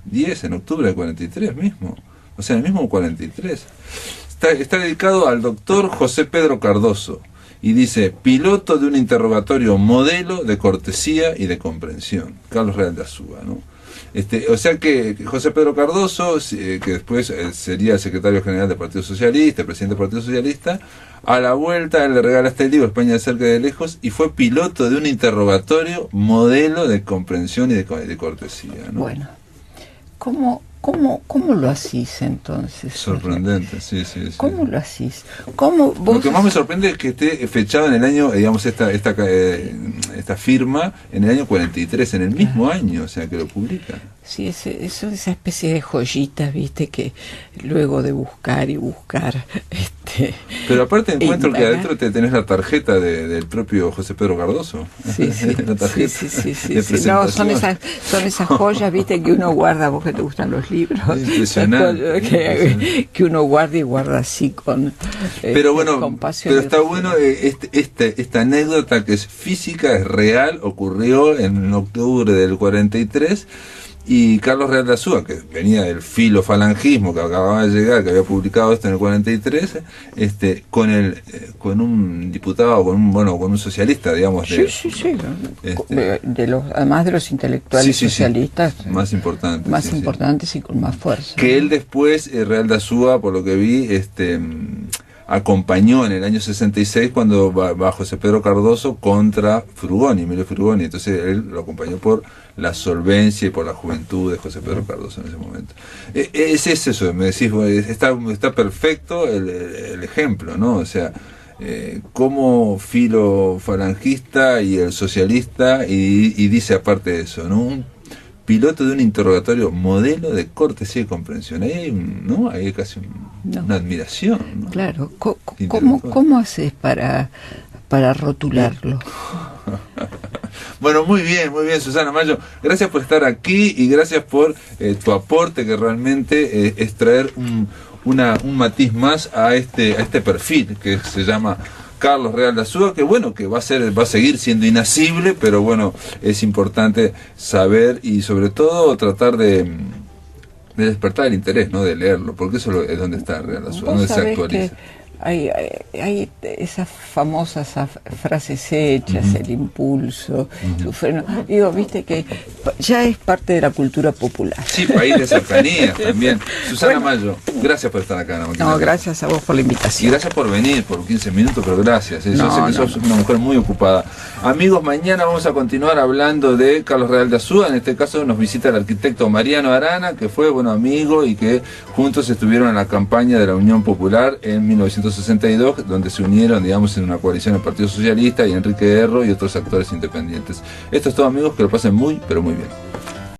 [SPEAKER 1] 10, en octubre del 43 mismo. O sea, en el mismo 43. Está dedicado al doctor José Pedro Cardoso. Y dice, piloto de un interrogatorio modelo de cortesía y de comprensión. Carlos Real de Azúa, ¿no? O sea que José Pedro Cardoso, que después sería secretario general del Partido Socialista, presidente del Partido Socialista, a la vuelta le regala este libro, España de cerca y de lejos, y fue piloto de un interrogatorio modelo de comprensión y de cortesía, ¿no?
[SPEAKER 4] Bueno, ¿Cómo lo hacís entonces?
[SPEAKER 1] Sorprendente, sí.
[SPEAKER 4] ¿Cómo lo hacís? ¿Cómo vos...
[SPEAKER 1] Lo que más me sorprende es que esté fechado en el año, digamos, esta firma en el año 43, en el mismo año, o sea, que lo publica.
[SPEAKER 4] Sí, esa especie de joyitas, viste, que luego de buscar y buscar...
[SPEAKER 1] Pero aparte encuentro que adentro tenés la tarjeta del propio José Pedro Cardoso.
[SPEAKER 4] Sí.
[SPEAKER 1] La tarjeta
[SPEAKER 4] sí. No, son esas joyas, viste, que uno guarda, vos que te gustan los libros.
[SPEAKER 1] Impresionante.
[SPEAKER 4] Que uno guarda y guarda así con
[SPEAKER 1] pero bueno,
[SPEAKER 4] compasión.
[SPEAKER 1] pero está bueno esta anécdota que es física, es real, ocurrió en octubre del 43. Y Carlos Real de Azúa, que venía del filofalangismo, que acababa de llegar, que había publicado esto en el 43, con un diputado, con un socialista, digamos.
[SPEAKER 4] Sí. Además de los intelectuales socialistas.
[SPEAKER 1] Más importantes.
[SPEAKER 4] Más importantes y con más fuerza.
[SPEAKER 1] Que él después, Real de Azúa, por lo que vi, acompañó en el año 66 cuando va José Pedro Cardoso contra Emilio Frugoni. Entonces él lo acompañó por la solvencia y por la juventud de José Pedro Cardoso en ese momento. Es eso, me decís, está perfecto el ejemplo, ¿no? O sea, como filofalangista y el socialista, y dice aparte de eso, ¿no? Un piloto de un interrogatorio modelo de cortesía y comprensión. Ahí hay casi una admiración, ¿no?
[SPEAKER 4] Claro. ¿Cómo haces para rotularlo?
[SPEAKER 1] Bueno, muy bien, Susana Mayo. Gracias por estar aquí y gracias por tu aporte, que realmente es traer un matiz más a este perfil que se llama Carlos Real de Azúa, que va a seguir siendo inasible, pero bueno, es importante saber y sobre todo tratar de despertar el interés, ¿no? De leerlo, porque eso es donde está Real de Azúa, donde se actualiza.
[SPEAKER 4] Hay esas famosas frases hechas, el impulso, su freno. Digo, viste que ya es parte de la cultura popular.
[SPEAKER 1] Sí, país de cercanía también. Susana Mayo, gracias por estar acá.
[SPEAKER 4] No, gracias a vos por la invitación.
[SPEAKER 1] Y gracias por venir, por 15 minutos, pero gracias. Yo sé que sos una mujer muy ocupada. Amigos, mañana vamos a continuar hablando de Carlos Real de Azúa. En este caso nos visita el arquitecto Mariano Arana, que fue amigo y que juntos estuvieron en la campaña de la Unión Popular en 1962, donde se unieron, digamos, en una coalición del Partido Socialista y Enrique Erro y otros actores independientes. Esto es todo, amigos, que lo pasen muy, pero muy bien.